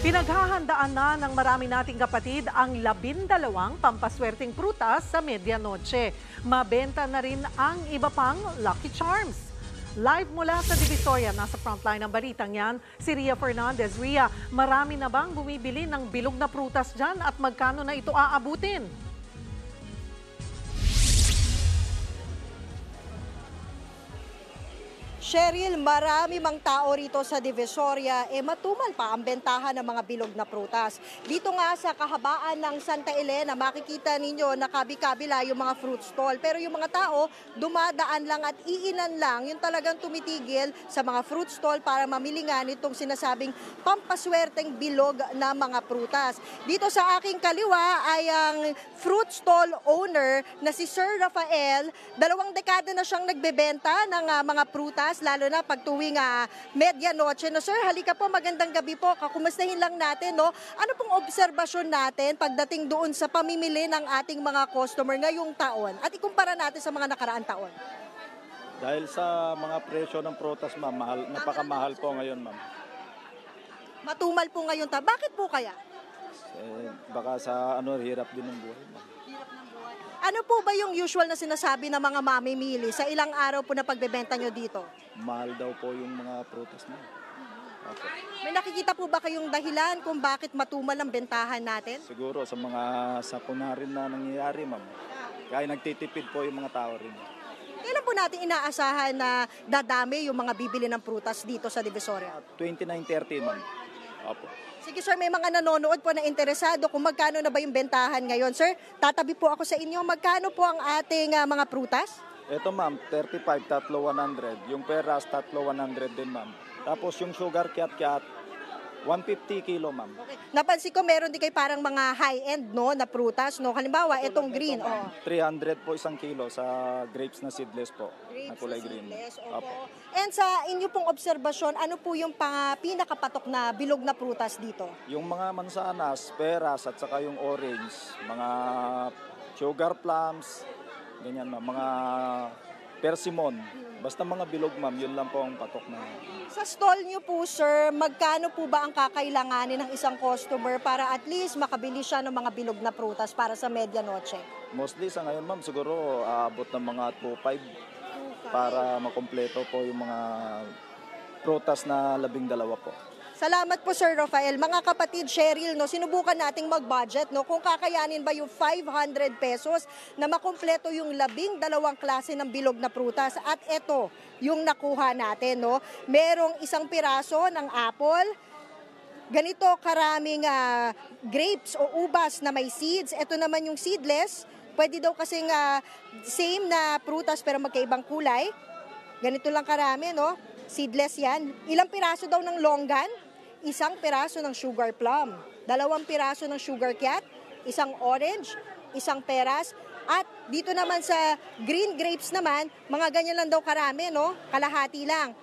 Pinaghahandaan na ng marami nating kapatid ang 12 pampaswerteng prutas sa medianoche. Mabenta na rin ang iba pang Lucky Charms. Live mula sa Divisoria, nasa frontline ng balitang yan, si Ria Fernandez. Ria, marami na bang bumibili ng bilog na prutas dyan at magkano na ito aabutin? Cheryl, marami mang tao rito sa Divisoria, matumal pa ang bentahan ng mga bilog na prutas. Dito nga sa kahabaan ng Santa Elena, makikita ninyo nakabi-kabila yung mga fruit stall. Pero yung mga tao, dumadaan lang at iinan lang yung talagang tumitigil sa mga fruit stall para mamili nga nitong sinasabing pampaswerteng bilog na mga prutas. Dito sa aking kaliwa ay ang fruit stall owner na si Sir Rafael. 2 dekada na siyang nagbebenta ng mga prutas, lalo na pag tuwing medianoche. No, sir, halika po, magandang gabi po. Kakumustahin lang natin, no? Ano pong obserbasyon natin pagdating doon sa pamimili ng ating mga customer ngayong taon? At ikumpara natin sa mga nakaraang taon. Dahil sa mga presyo ng prutas, ma'am, napakamahal po ngayon, ma'am. Matumal po ngayon ta. Bakit po kaya? Baka sa hirap din ng buhay, ma'am. Ano po ba yung usual na sinasabi ng mga mamimili sa ilang araw po na pagbebenta nyo dito? Mahal daw po yung mga prutas, ma'am. Okay. May nakikita po ba kayong dahilan kung bakit matumal ang bentahan natin? Siguro sa mga sakuna rin na nangyayari, ma'am. Kaya nagtitipid po yung mga tao rin. Kailan po natin inaasahan na dadami yung mga bibili ng prutas dito sa Divisoria? 29-30, ma'am. Opo. Sige sir, may mga nanonood po na interesado kung magkano na ba yung bentahan ngayon. Sir, tatabi po ako sa inyo. Magkano po ang ating mga prutas? Ito, ma'am, 35, tatlo 100. Yung peras, tatlo 100 din, ma'am. Tapos yung sugar kyat-kyat, 150 kilo, ma'am. Okay. Napansin ko meron din kayo parang mga high-end no, na prutas. No? Halimbawa, itong green. Ito, 300 po 1 kilo sa grapes na seedless po. Grapes na kulay green. Seedless, Opo. And sa inyo pong obserbasyon, ano po yung pinakapatok na bilog na prutas dito? Yung mga mansanas, peras at saka yung orange, mga sugar plums, ganyan, mga persimmon. Basta mga bilog, ma'am, yun lang po ang patok na. Sa stall nyo po, sir, magkano po ba ang kakailanganin ng isang customer para at least makabili siya ng mga bilog na prutas para sa medianoche? Mostly sa ngayon, ma'am, siguro aabot ng mga 2.5 para makompleto po yung mga prutas na 12 po. Salamat po, Sir Rafael. Mga kapatid, Cheryl, no, sinubukan nating mag-budget, no, kung kakayanin ba yung 500 pesos na makumpleto yung 12 klase ng bilog na prutas. At ito, yung nakuha natin. No. Merong 1 piraso ng apple, ganito karaming grapes o ubas na may seeds. Ito naman yung seedless. Pwede daw kasing same na prutas pero magkaibang kulay. Ganito lang karami, no? Seedless yan. Ilang piraso daw ng longgan? 1 piraso ng sugar plum. 2 piraso ng sugar cat. 1 orange. 1 peras. At dito naman sa green grapes naman, mga ganyan lang daw karami, no? Kalahati lang.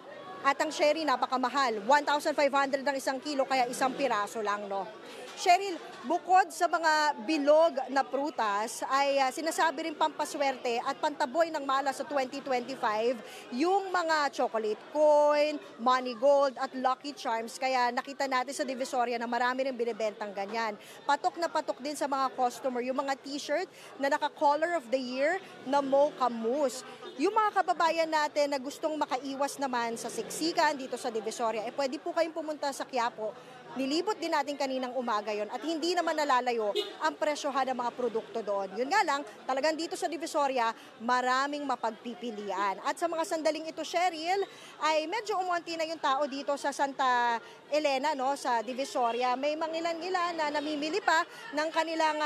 At ang sherry, napakamahal. 1,500 ng 1 kilo, kaya 1 piraso lang, no? Cheryl, bukod sa mga bilog na prutas, ay sinasabi rin pampaswerte at pantaboy ng malas sa 2025 yung mga chocolate coin, money gold at lucky charms. Kaya nakita natin sa Divisoria na marami rin binibentang ganyan. Patok na patok din sa mga customer yung mga t-shirt na naka-color of the year na mocha mousse. Yung mga kababayan natin na gustong makaiwas naman sa siksikan dito sa Divisoria, pwede po kayong pumunta sa Quiapo. Nilibot din natin kaninang umaga yon at hindi naman nalalayo ang presyohan ng mga produkto doon. Yun nga lang, talagang dito sa Divisoria, maraming mapagpipilian. At sa mga sandaling ito, Cheryl, ay medyo umunti na yung tao dito sa Santa Elena, no, sa Divisoria. May mangilan-ngilan na namimili pa ng kanilang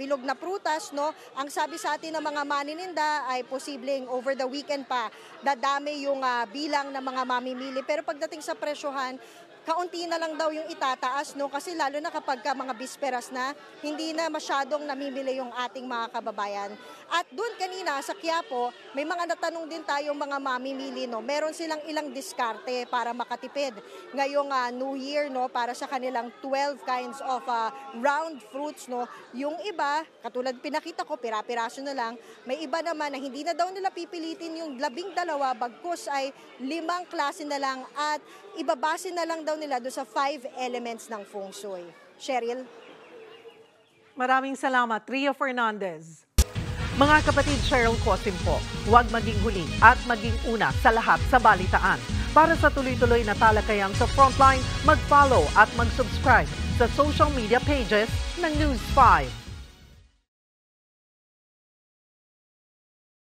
bilog na prutas. No? Ang sabi sa atin ng mga manininda ay posibleng over the weekend pa dadami yung bilang ng mga mamimili. Pero pagdating sa presyohan, kaunti na lang daw yung itataas, no? Kasi lalo na kapag mga bisperas na, hindi na masyadong namimili yung ating mga kababayan. At doon kanina sa Quiapo, may mga natanong din tayong mga mamimili, no? Meron silang ilang diskarte para makatipid ngayong New Year, no? Para sa kanilang 12 kinds of round fruits, no? Yung iba, katulad pinakita ko, pira-piraso na lang. May iba naman na hindi na daw nila pipilitin yung 12, bagkus ay 5 klase na lang at ibabase na lang daw nila doon sa 5 elements ng feng shui. Cheryl? Maraming salamat, Ria Fernandez. Mga kapatid, Cheryl Cosim po, huwag maging huli at maging una sa lahat sa balitaan. Para sa tuloy-tuloy na talakayan sa Frontline, mag-follow at mag-subscribe sa social media pages ng News 5.